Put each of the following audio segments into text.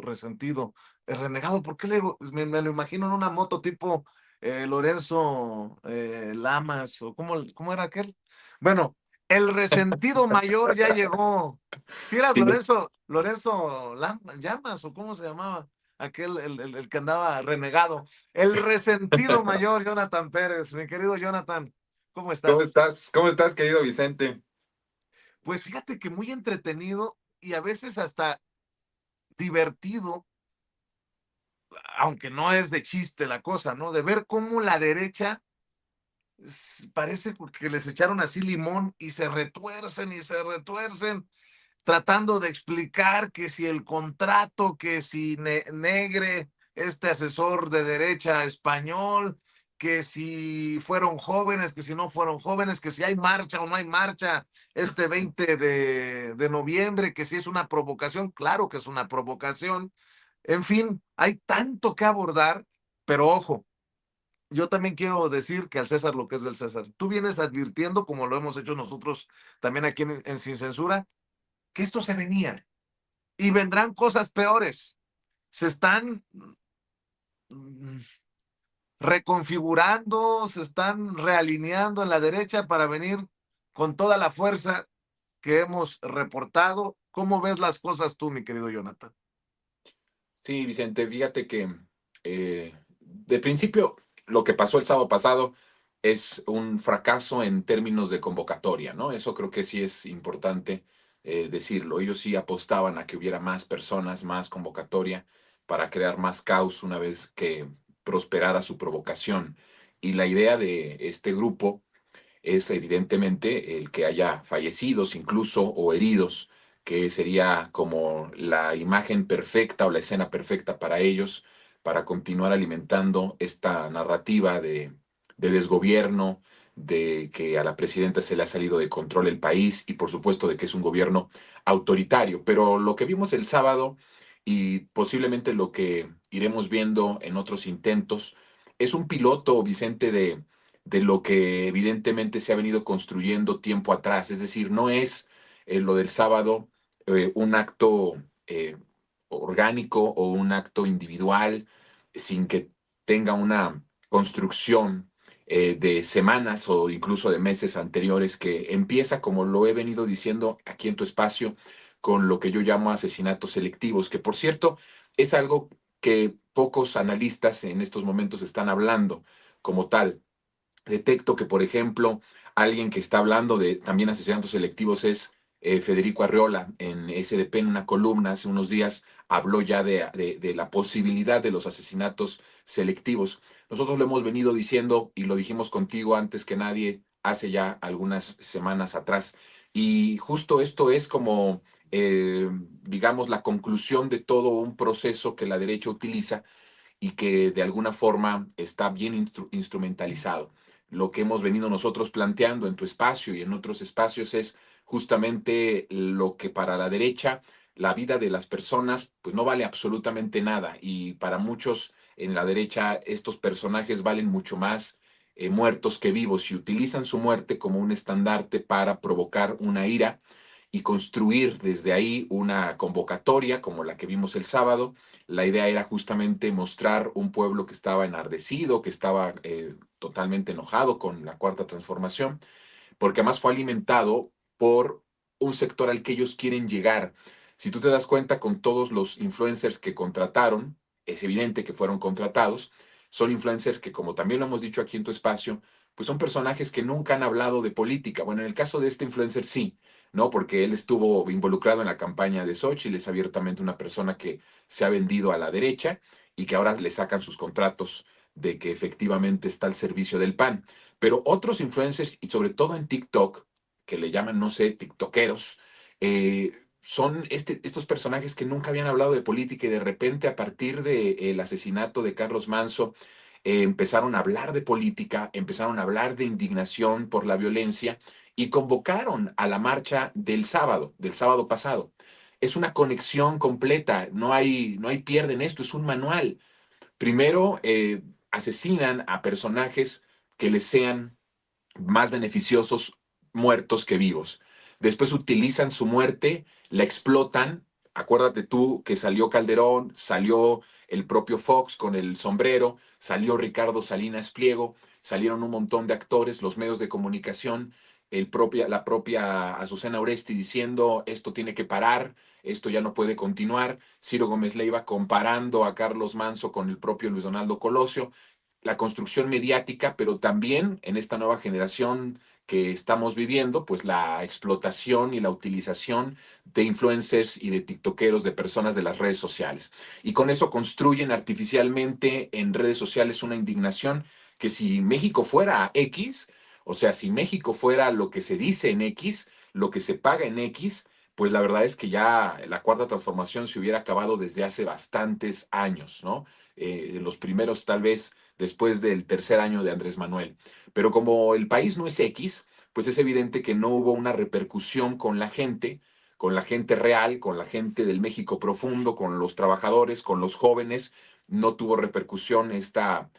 resentido. El renegado, ¿por qué me lo imagino en una moto tipo Lorenzo Lamas o cómo era aquel? Bueno, el resentido mayor ya llegó. Si era Sí, Lorenzo Llamas o cómo se llamaba aquel, el que andaba renegado. El resentido mayor, Jonathan Pérez, mi querido Jonathan, ¿cómo ¿cómo estás? estás? ¿Cómo estás, querido Vicente? Pues fíjate que muy entretenido y a veces hasta divertido, aunque no es de chiste la cosa, ¿no? De ver cómo la derecha parece que les echaron así limón y se retuercen, tratando de explicar que si el contrato, que si Negre, este asesor de derecha español, que si fueron jóvenes, que si no fueron jóvenes, que si hay marcha o no hay marcha este 20 de noviembre, que si es una provocación, claro que es una provocación. En fin, hay tanto que abordar, pero ojo, yo también quiero decir que al César lo que es del César. Tú vienes advirtiendo, como lo hemos hecho nosotros también aquí en Sin Censura, que esto se venía y vendrán cosas peores. Se están mm, reconfigurando, se están realineando en la derecha para venir con toda la fuerza que hemos reportado. ¿Cómo ves las cosas tú, mi querido Jonathan? Sí, Vicente, fíjate que de principio lo que pasó el sábado pasado es un fracaso en términos de convocatoria, ¿no? Eso creo que sí es importante decirlo. Ellos sí apostaban a que hubiera más personas, más convocatoria para crear más caos una vez que prosperara su provocación. Y la idea de este grupo es evidentemente el que haya fallecidos incluso o heridos, que sería como la imagen perfecta o la escena perfecta para ellos, para continuar alimentando esta narrativa de desgobierno, de que a la presidenta se le ha salido de control el país y por supuesto de que es un gobierno autoritario. Pero lo que vimos el sábado y posiblemente lo que iremos viendo en otros intentos es un piloto, Vicente, de lo que evidentemente se ha venido construyendo tiempo atrás. Es decir, no es lo del sábado un acto orgánico o un acto individual sin que tenga una construcción de semanas o incluso de meses anteriores que empieza, como lo he venido diciendo aquí en tu espacio, con lo que yo llamo asesinatos selectivos, que por cierto es algo que pocos analistas en estos momentos están hablando como tal. Detecto que, por ejemplo, alguien que está hablando de también asesinatos selectivos es Federico Arriola en SDP, en una columna hace unos días, habló ya de la posibilidad de los asesinatos selectivos. Nosotros lo hemos venido diciendo y lo dijimos contigo antes que nadie hace ya algunas semanas atrás. Y justo esto es como, digamos, la conclusión de todo un proceso que la derecha utiliza y que de alguna forma está bien instrumentalizado. Lo que hemos venido nosotros planteando en tu espacio y en otros espacios es justamente lo que para la derecha la vida de las personas pues no vale absolutamente nada y para muchos en la derecha estos personajes valen mucho más muertos que vivos y utilizan su muerte como un estandarte para provocar una ira y construir desde ahí una convocatoria como la que vimos el sábado. La idea era justamente mostrar un pueblo que estaba enardecido, que estaba totalmente enojado con la cuarta transformación, porque además fue alimentado por un sector al que ellos quieren llegar. Si tú te das cuenta con todos los influencers que contrataron, es evidente que fueron contratados, son influencers que, como también lo hemos dicho aquí en tu espacio, pues son personajes que nunca han hablado de política. Bueno, en el caso de este influencer sí, ¿no? Porque él estuvo involucrado en la campaña de Xochitl, es abiertamente una persona que se ha vendido a la derecha y que ahora le sacan sus contratos de que efectivamente está al servicio del PAN. Pero otros influencers, y sobre todo en TikTok, que le llaman, no sé, TikTokeros, son estos personajes que nunca habían hablado de política y de repente a partir del asesinato de Carlos Manso empezaron a hablar de política, empezaron a hablar de indignación por la violencia y convocaron a la marcha del sábado pasado. Es una conexión completa, no hay pierde en esto, es un manual. Primero, asesinan a personajes que les sean más beneficiosos muertos que vivos. Después utilizan su muerte, la explotan Acuérdate tú que salió Calderón, salió el propio Fox con el sombrero, salió Ricardo Salinas Pliego, salieron un montón de actores, los medios de comunicación, la propia Azucena Oresti diciendo esto tiene que parar, esto ya no puede continuar, Ciro Gómez Leiva comparando a Carlos Manso con el propio Luis Donaldo Colosio, la construcción mediática, pero también en esta nueva generación que estamos viviendo, pues la explotación y la utilización de influencers y de tiktokeros, de personas de las redes sociales. Y con eso construyen artificialmente en redes sociales una indignación que si México fuera X, o sea, si México fuera lo que se dice en X, lo que se paga en X, pues la verdad es que ya la cuarta transformación se hubiera acabado desde hace bastantes años, ¿no? Los primeros tal vez después del tercer año de Andrés Manuel. Pero como el país no es X, pues es evidente que no hubo una repercusión con la gente real, con la gente del México profundo, con los trabajadores, con los jóvenes. No tuvo repercusión esta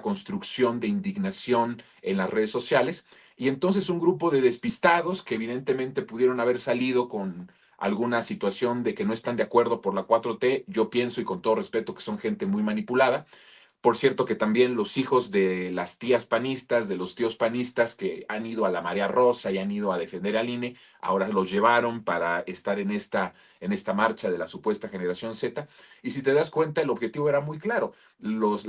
construcción de indignación en las redes sociales. Y entonces un grupo de despistados que evidentemente pudieron haber salido con alguna situación de que no están de acuerdo por la 4T, yo pienso y con todo respeto que son gente muy manipulada, por cierto, que también los hijos de las tías panistas, de los tíos panistas que han ido a la Marea Rosa y han ido a defender al INE, ahora los llevaron para estar en esta marcha de la supuesta generación Z. Y si te das cuenta, el objetivo era muy claro. Los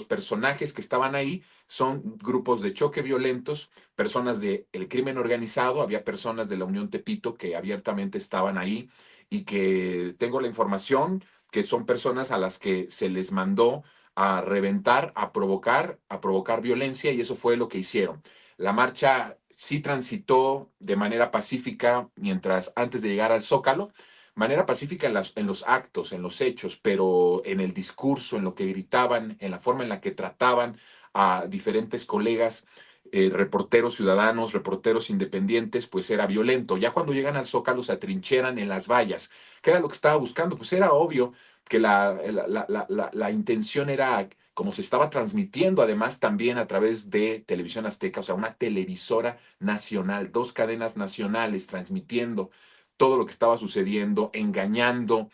personajes que estaban ahí son grupos de choque violentos, personas del crimen organizado, había personas de la Unión Tepito que abiertamente estaban ahí y que tengo la información que son personas a las que se les mandó a reventar, a provocar violencia y eso fue lo que hicieron. La marcha sí transitó de manera pacífica mientras antes de llegar al Zócalo, manera pacífica en los actos, en los hechos, pero en el discurso, en lo que gritaban, en la forma en la que trataban a diferentes colegas, reporteros ciudadanos, reporteros independientes, pues era violento. Ya cuando llegan al Zócalo se atrincheran en las vallas. ¿Qué era lo que estaba buscando? Pues era obvio que la intención era, como se estaba transmitiendo además también a través de Televisión Azteca, o sea, una televisora nacional, dos cadenas nacionales transmitiendo todo lo que estaba sucediendo, engañando,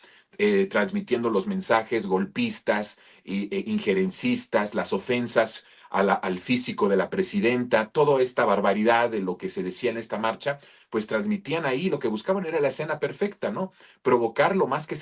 transmitiendo los mensajes golpistas e injerencistas, las ofensas al físico de la presidenta, toda esta barbaridad de lo que se decía en esta marcha, pues transmitían ahí, lo que buscaban era la escena perfecta, ¿no? Provocar lo más que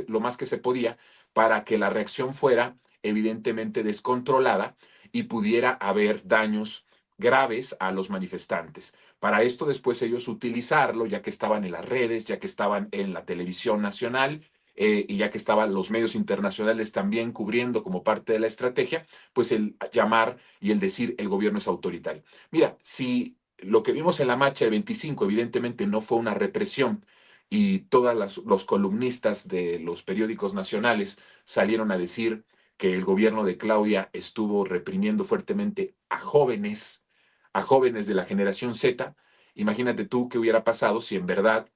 lo más que se podía para que la reacción fuera evidentemente descontrolada y pudiera haber daños graves a los manifestantes. Para esto después ellos utilizarlo, ya que estaban en las redes, ya que estaban en la televisión nacional, y ya que estaban los medios internacionales también cubriendo como parte de la estrategia, pues el llamar y el decir el gobierno es autoritario. Mira, si lo que vimos en la marcha del 25 evidentemente no fue una represión y todos los columnistas de los periódicos nacionales salieron a decir que el gobierno de Claudia estuvo reprimiendo fuertemente a jóvenes de la generación Z, imagínate tú qué hubiera pasado si en verdad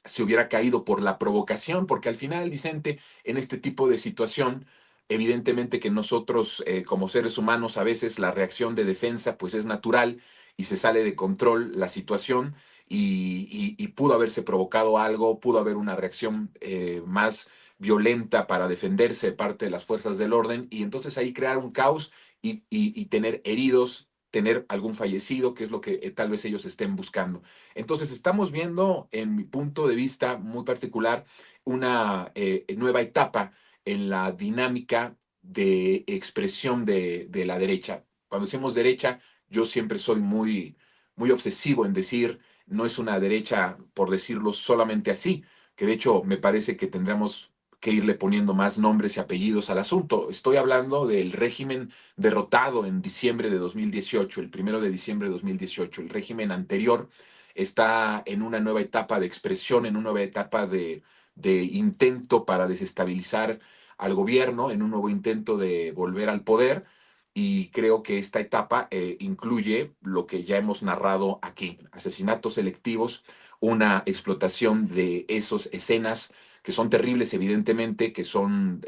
se hubiera caído por la provocación, porque al final, Vicente, en este tipo de situación, evidentemente que nosotros como seres humanos a veces la reacción de defensa pues es natural y se sale de control la situación y pudo haberse provocado algo, pudo haber una reacción más violenta para defenderse de parte de las fuerzas del orden y entonces ahí crear un caos y tener heridos, tener algún fallecido, que es lo que tal vez ellos estén buscando. Entonces, estamos viendo, en mi punto de vista muy particular, una nueva etapa en la dinámica de expresión de la derecha. Cuando decimos derecha, yo siempre soy muy obsesivo en decir, no es una derecha, por decirlo solamente así, que de hecho me parece que tendremos que irle poniendo más nombres y apellidos al asunto. Estoy hablando del régimen derrotado en diciembre de 2018, el 1 de diciembre de 2018, el régimen anterior está en una nueva etapa de expresión, en una nueva etapa de intento para desestabilizar al gobierno, en un nuevo intento de volver al poder. Y creo que esta etapa incluye lo que ya hemos narrado aquí, asesinatos selectivos, una explotación de esas escenas que son terribles, evidentemente, que son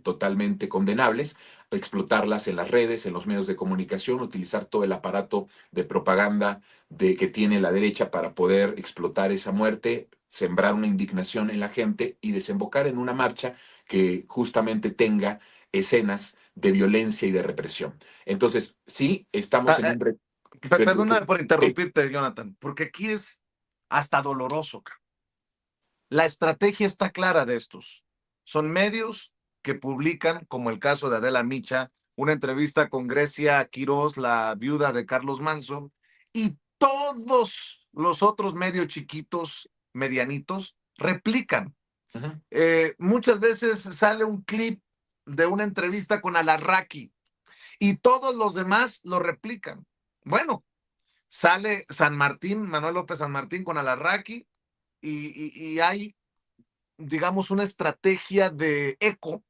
totalmente condenables, explotarlas en las redes, en los medios de comunicación, utilizar todo el aparato de propaganda que tiene la derecha para poder explotar esa muerte, sembrar una indignación en la gente y desembocar en una marcha que justamente tenga escenas de violencia y de represión. Entonces, sí, estamos Ah, en un... Perdóname por Sí. interrumpirte, Jonathan, porque aquí es hasta doloroso, cara. La estrategia está clara de estos. Son medios que publican, como el caso de Adela Micha, una entrevista con Grecia Quiroz, la viuda de Carlos Manson, y todos los otros medios chiquitos, medianitos, replican. Ujú. Muchas veces sale un clip de una entrevista con Alarraqui y todos los demás lo replican. Bueno, sale San Martín, Manuel López San Martín con Alarraqui y hay, digamos, una estrategia de eco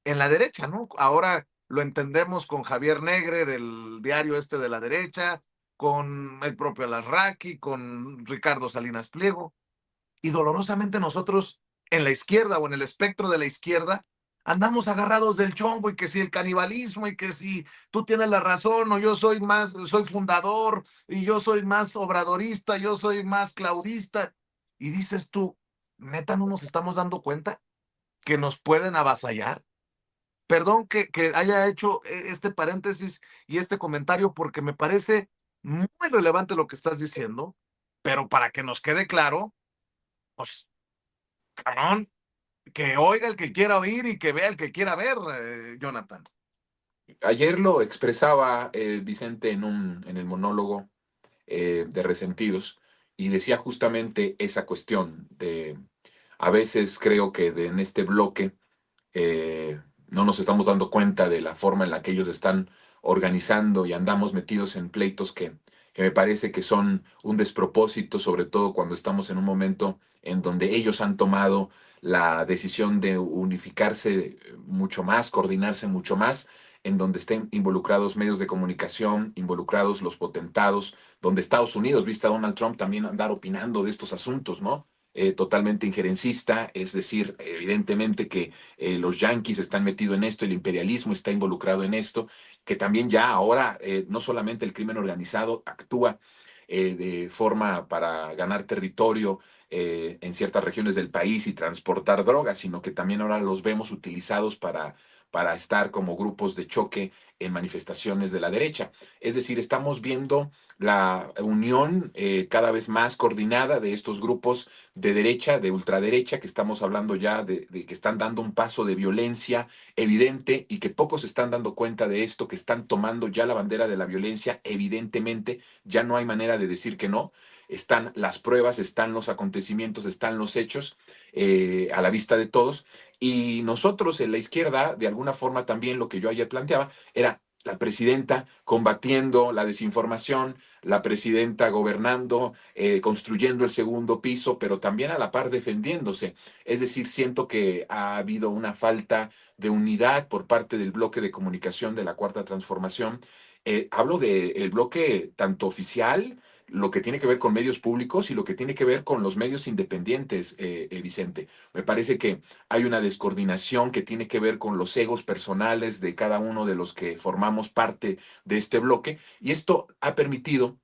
en la derecha, ¿no? Ahora lo entendemos con Javier Negre del diario este de la derecha, con el propio Alarraqui, con Ricardo Salinas Pliego, y dolorosamente nosotros en la izquierda o en el espectro de la izquierda andamos agarrados del chongo y que si el canibalismo y que si tú tienes la razón o yo soy más, soy fundador y yo soy más obradorista, yo soy más claudista. Y dices tú, neta, no nos estamos dando cuenta que nos pueden avasallar. Perdón que haya hecho este paréntesis y este comentario porque me parece muy relevante lo que estás diciendo, pero para que nos quede claro, pues, cabrón, que oiga el que quiera oír y que vea el que quiera ver, Jonathan. Ayer lo expresaba Vicente en el monólogo de Resentidos y decía justamente esa cuestión de, a veces creo que en este bloque no nos estamos dando cuenta de la forma en la que ellos están organizando y andamos metidos en pleitos que me parece que son un despropósito, sobre todo cuando estamos en un momento en donde ellos han tomado la decisión de unificarse mucho más, coordinarse mucho más, en donde estén involucrados medios de comunicación, involucrados los potentados, donde Estados Unidos, viste a Donald Trump también andar opinando de estos asuntos, ¿no? Totalmente injerencista, es decir, evidentemente que los yanquis están metidos en esto, el imperialismo está involucrado en esto, que también ya ahora no solamente el crimen organizado actúa de forma para ganar territorio en ciertas regiones del país y transportar drogas, sino que también ahora los vemos utilizados para estar como grupos de choque en manifestaciones de la derecha. Es decir, estamos viendo la unión cada vez más coordinada de estos grupos de derecha, de ultraderecha, que estamos hablando ya de que están dando un paso de violencia evidente y que pocos se están dando cuenta de esto, que están tomando ya la bandera de la violencia, evidentemente, ya no hay manera de decir que no. Están las pruebas, están los acontecimientos, están los hechos a la vista de todos. Y nosotros en la izquierda, de alguna forma también lo que yo ayer planteaba, era la presidenta combatiendo la desinformación, la presidenta gobernando, construyendo el segundo piso, pero también a la par defendiéndose. Es decir, siento que ha habido una falta de unidad por parte del bloque de comunicación de la Cuarta Transformación. Hablo del bloque tanto oficial, lo que tiene que ver con medios públicos y lo que tiene que ver con los medios independientes, Vicente. Me parece que hay una descoordinación que tiene que ver con los egos personales de cada uno de los que formamos parte de este bloque y esto ha permitido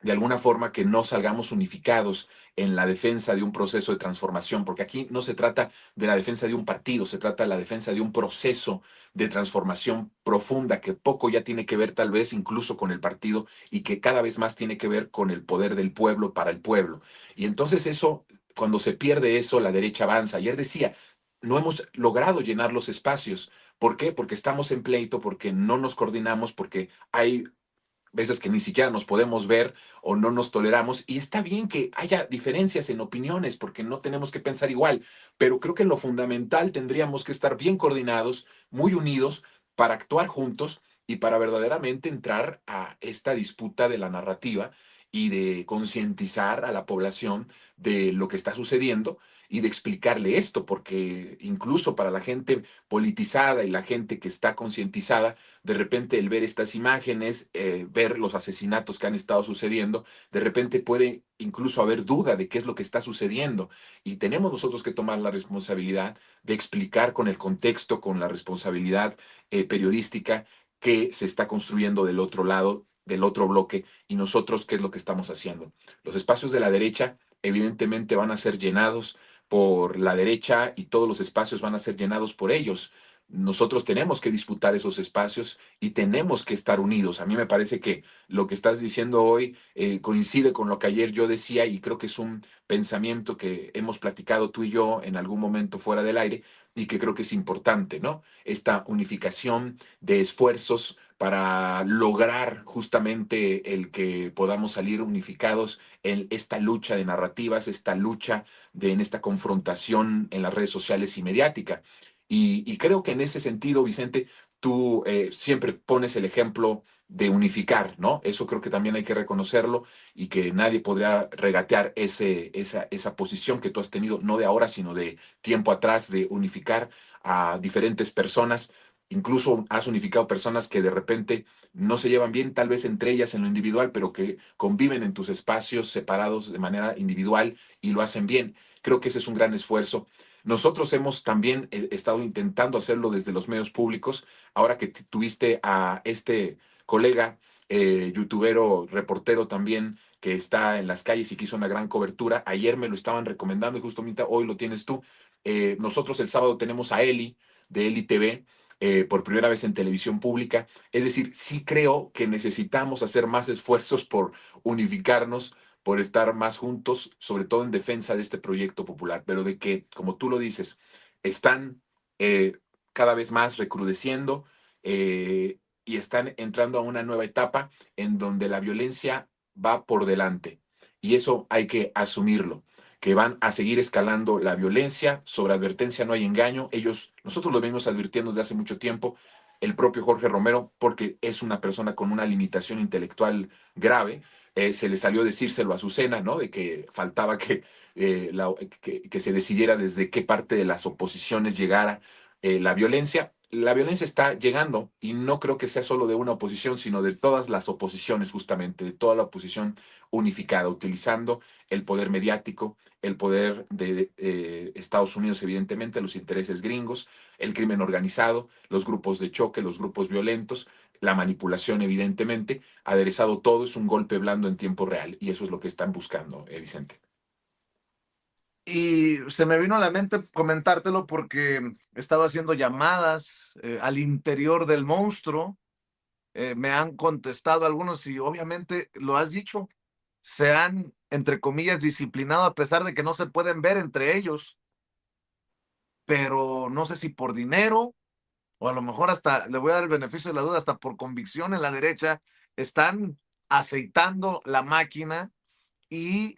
de alguna forma que no salgamos unificados en la defensa de un proceso de transformación, porque aquí no se trata de la defensa de un partido, se trata de la defensa de un proceso de transformación profunda que poco ya tiene que ver tal vez incluso con el partido y que cada vez más tiene que ver con el poder del pueblo para el pueblo. Y entonces eso, cuando se pierde eso, la derecha avanza. Ayer decía, no hemos logrado llenar los espacios. ¿Por qué? Porque estamos en pleito, porque no nos coordinamos, porque hay veces que ni siquiera nos podemos ver o no nos toleramos. Y está bien que haya diferencias en opiniones porque no tenemos que pensar igual, pero creo que en lo fundamental tendríamos que estar bien coordinados, muy unidos para actuar juntos y para verdaderamente entrar a esta disputa de la narrativa y de concientizar a la población de lo que está sucediendo y de explicarle esto, porque incluso para la gente politizada y la gente que está concientizada, de repente el ver estas imágenes, ver los asesinatos que han estado sucediendo, de repente puede incluso haber duda de qué es lo que está sucediendo. Y tenemos nosotros que tomar la responsabilidad de explicar con el contexto, con la responsabilidad periodística que se está construyendo del otro lado, del otro bloque, y nosotros qué es lo que estamos haciendo. Los espacios de la derecha evidentemente van a ser llenados por la derecha y todos los espacios van a ser llenados por ellos. Nosotros tenemos que disputar esos espacios y tenemos que estar unidos. A mí me parece que lo que estás diciendo hoy coincide con lo que ayer yo decía y creo que es un pensamiento que hemos platicado tú y yo en algún momento fuera del aire y que creo que es importante, ¿no? Esta unificación de esfuerzos para lograr justamente el que podamos salir unificados en esta lucha de narrativas, esta lucha en esta confrontación en las redes sociales y mediática. Y creo que en ese sentido, Vicente, tú siempre pones el ejemplo de unificar, ¿no? Eso creo que también hay que reconocerlo y que nadie podría regatear esa posición que tú has tenido, no de ahora, sino de tiempo atrás, de unificar a diferentes personas. Incluso has unificado personas que de repente no se llevan bien, tal vez entre ellas en lo individual, pero que conviven en tus espacios separados de manera individual y lo hacen bien. Creo que ese es un gran esfuerzo. Nosotros hemos también estado intentando hacerlo desde los medios públicos. Ahora que tuviste a este colega, youtubero, reportero también, que está en las calles y que hizo una gran cobertura, ayer me lo estaban recomendando y justo ahorita hoy lo tienes tú. Nosotros el sábado tenemos a Eli, de Eli TV, por primera vez en televisión pública. Es decir, sí creo que necesitamos hacer más esfuerzos por unificarnos, por estar más juntos, sobre todo en defensa de este proyecto popular, pero de que, como tú lo dices, están cada vez más recrudeciendo y están entrando a una nueva etapa en donde la violencia va por delante. Y eso hay que asumirlo, que van a seguir escalando la violencia, sobre advertencia no hay engaño. Nosotros lo venimos advirtiendo desde hace mucho tiempo, el propio Jorge Romero, porque es una persona con una limitación intelectual grave, se le salió decírselo a Azucena, ¿no? De que faltaba que se decidiera desde qué parte de las oposiciones llegara la violencia. La violencia está llegando y no creo que sea solo de una oposición, sino de todas las oposiciones, justamente, de toda la oposición unificada, utilizando el poder mediático, el poder de Estados Unidos, evidentemente, los intereses gringos, el crimen organizado, los grupos de choque, los grupos violentos, la manipulación, evidentemente, aderezado todo, es un golpe blando en tiempo real y eso es lo que están buscando, Vicente. Y se me vino a la mente comentártelo porque he estado haciendo llamadas al interior del monstruo. Me han contestado algunos y obviamente lo has dicho, se han, entre comillas, disciplinado a pesar de que no se pueden ver entre ellos, pero no sé si por dinero o a lo mejor hasta, le voy a dar el beneficio de la duda, hasta por convicción en la derecha, están aceitando la máquina. Y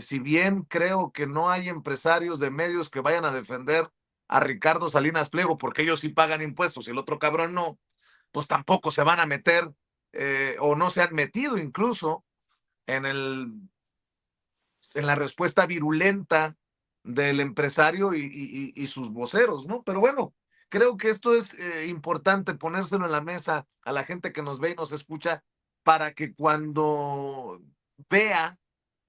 si bien creo que no hay empresarios de medios que vayan a defender a Ricardo Salinas Pliego, porque ellos sí pagan impuestos y el otro cabrón no, pues tampoco se van a meter o no se han metido incluso en, en la respuesta virulenta del empresario y sus voceros, ¿no? Pero bueno, creo que esto es importante ponérselo en la mesa a la gente que nos ve y nos escucha para que cuando vea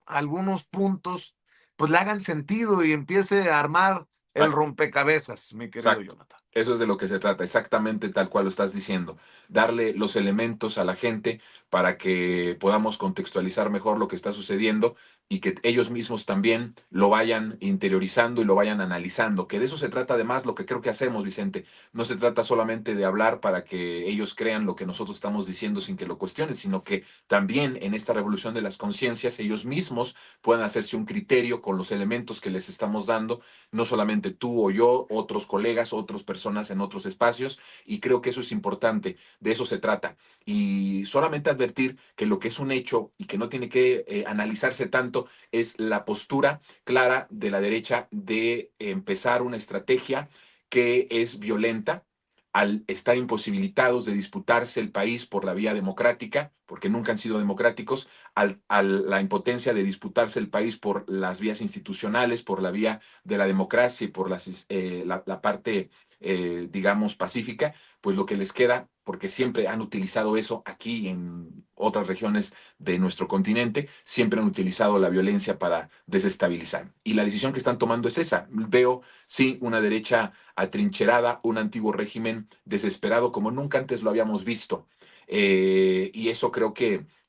algunos puntos, pues le hagan sentido y empiece a armar el Exacto. rompecabezas, mi querido Exacto. Jonathan. Eso es de lo que se trata, exactamente tal cual lo estás diciendo. Darle los elementos a la gente para que podamos contextualizar mejor lo que está sucediendo y que ellos mismos también lo vayan interiorizando y lo vayan analizando. Que de eso se trata además lo que creo que hacemos, Vicente. No se trata solamente de hablar para que ellos crean lo que nosotros estamos diciendo sin que lo cuestionen, sino que también en esta revolución de las conciencias ellos mismos puedan hacerse un criterio con los elementos que les estamos dando, no solamente tú o yo, otros colegas, otras personas en otros espacios, y creo que eso es importante, de eso se trata. Y solamente advertir que lo que es un hecho y que no tiene que analizarse tanto es la postura clara de la derecha de empezar una estrategia que es violenta al estar imposibilitados de disputarse el país por la vía democrática, porque nunca han sido democráticos, a la impotencia de disputarse el país por las vías institucionales, por la vía de la democracia y por la parte, digamos, pacífica, pues lo que les queda, porque siempre han utilizado eso aquí en otras regiones de nuestro continente, siempre han utilizado la violencia para desestabilizar. Y la decisión que están tomando es esa. Veo, sí, una derecha atrincherada, un antiguo régimen desesperado como nunca antes lo habíamos visto. Y eso creo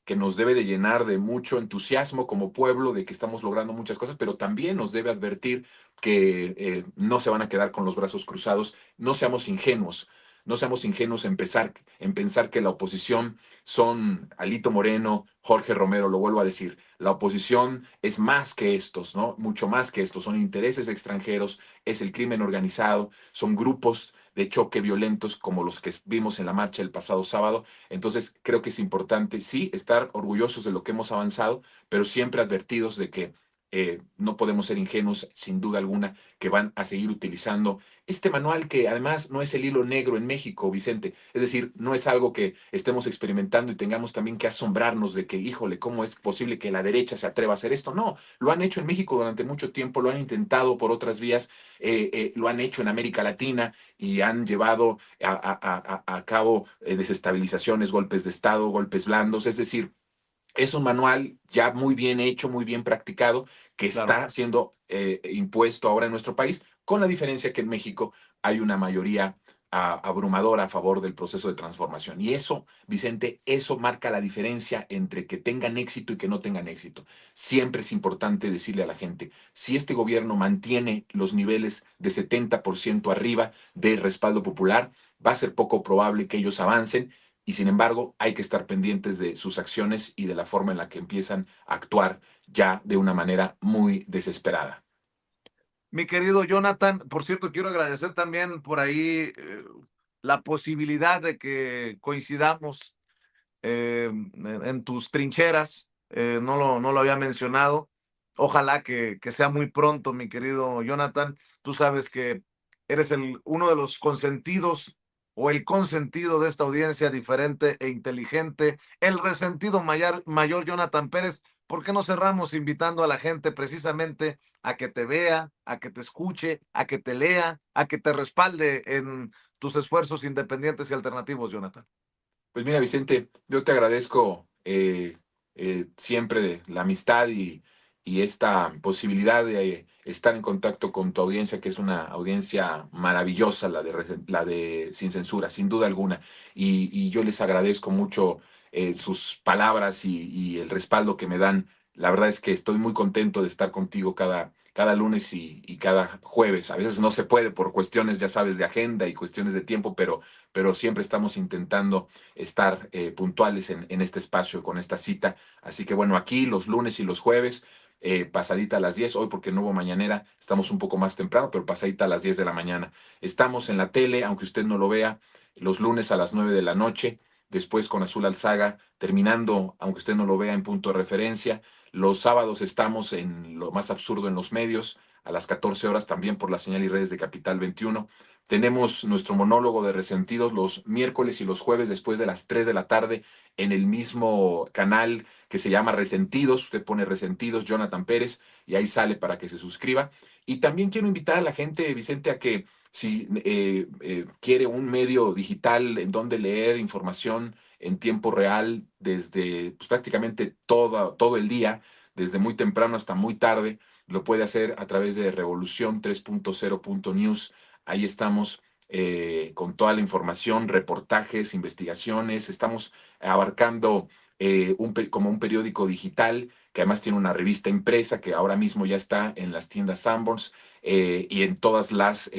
que nos debe de llenar de mucho entusiasmo como pueblo de que estamos logrando muchas cosas, pero también nos debe advertir que no se van a quedar con los brazos cruzados. No seamos ingenuos. No seamos ingenuos en pensar que la oposición son Alito Moreno, Jorge Romero, lo vuelvo a decir. La oposición es más que estos, ¿no? Mucho más que estos. Son intereses extranjeros, es el crimen organizado, son grupos de choque violentos como los que vimos en la marcha el pasado sábado. Entonces, creo que es importante, sí, estar orgullosos de lo que hemos avanzado, pero siempre advertidos de que no podemos ser ingenuos, sin duda alguna, que van a seguir utilizando este manual que además no es el hilo negro en México, Vicente. Es decir, no es algo que estemos experimentando y tengamos también que asombrarnos de que, híjole, ¿cómo es posible que la derecha se atreva a hacer esto? No, lo han hecho en México durante mucho tiempo, lo han intentado por otras vías, lo han hecho en América Latina y han llevado a cabo desestabilizaciones, golpes de Estado, golpes blandos. Es decir, es un manual ya muy bien hecho, muy bien practicado, que Claro. está siendo impuesto ahora en nuestro país, con la diferencia que en México hay una mayoría abrumadora a favor del proceso de transformación. Y eso, Vicente, eso marca la diferencia entre que tengan éxito y que no tengan éxito. Siempre es importante decirle a la gente, si este gobierno mantiene los niveles de 70% arriba de respaldo popular, va a ser poco probable que ellos avancen y sin embargo hay que estar pendientes de sus acciones y de la forma en la que empiezan a actuar ya de una manera muy desesperada. Mi querido Jonathan, por cierto, quiero agradecer también por ahí la posibilidad de que coincidamos en tus trincheras. No lo había mencionado. Ojalá que sea muy pronto, mi querido Jonathan. Tú sabes que eres uno de los consentidos o el consentido de esta audiencia diferente e inteligente, el resentido mayor Jonathan Pérez. ¿Por qué no cerramos invitando a la gente precisamente a que te vea, a que te escuche, a que te lea, a que te respalde en tus esfuerzos independientes y alternativos, Jonathan? Pues mira, Vicente, yo te agradezco siempre de la amistad y esta posibilidad de estar en contacto con tu audiencia, que es una audiencia maravillosa, la de Sin Censura, sin duda alguna. Y yo les agradezco mucho sus palabras y el respaldo que me dan. La verdad es que estoy muy contento de estar contigo cada lunes y cada jueves. A veces no se puede por cuestiones, ya sabes, de agenda y cuestiones de tiempo, pero siempre estamos intentando estar puntuales en este espacio con esta cita. Así que bueno, aquí los lunes y los jueves, pasadita a las 10 hoy porque no hubo mañanera, estamos un poco más temprano, pero pasadita a las 10 de la mañana. Estamos en la tele, aunque usted no lo vea, los lunes a las 9 de la noche, después con Azul Alzaga, terminando, aunque usted no lo vea, en punto de referencia. Los sábados estamos en lo más absurdo en los medios, a las 14 horas también por la señal y redes de Capital 21. Tenemos nuestro monólogo de Resentidos los miércoles y los jueves después de las 3 de la tarde en el mismo canal que se llama Resentidos. Usted pone Resentidos, Jonathan Pérez, y ahí sale para que se suscriba. Y también quiero invitar a la gente, Vicente, a que si quiere un medio digital en donde leer información en tiempo real desde pues, prácticamente todo el día, desde muy temprano hasta muy tarde, lo puede hacer a través de Revolución 3.0.news. Ahí estamos con toda la información, reportajes, investigaciones. Estamos abarcando como un periódico digital que además tiene una revista impresa que ahora mismo ya está en las tiendas Sanborns y en todas las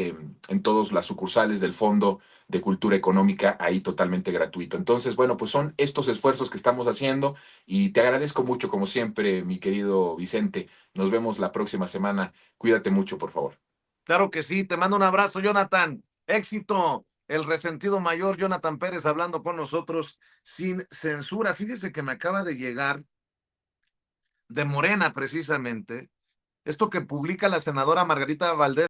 sucursales del Fondo de Cultura Económica, ahí totalmente gratuito. Entonces, bueno, pues son estos esfuerzos que estamos haciendo y te agradezco mucho, como siempre, mi querido Vicente. Nos vemos la próxima semana. Cuídate mucho, por favor. Claro que sí, te mando un abrazo, Jonathan. Éxito. El resentido mayor, Jonathan Pérez, hablando con nosotros sin censura. Fíjese que me acaba de llegar de Morena, precisamente, esto que publica la senadora Margarita Valdés.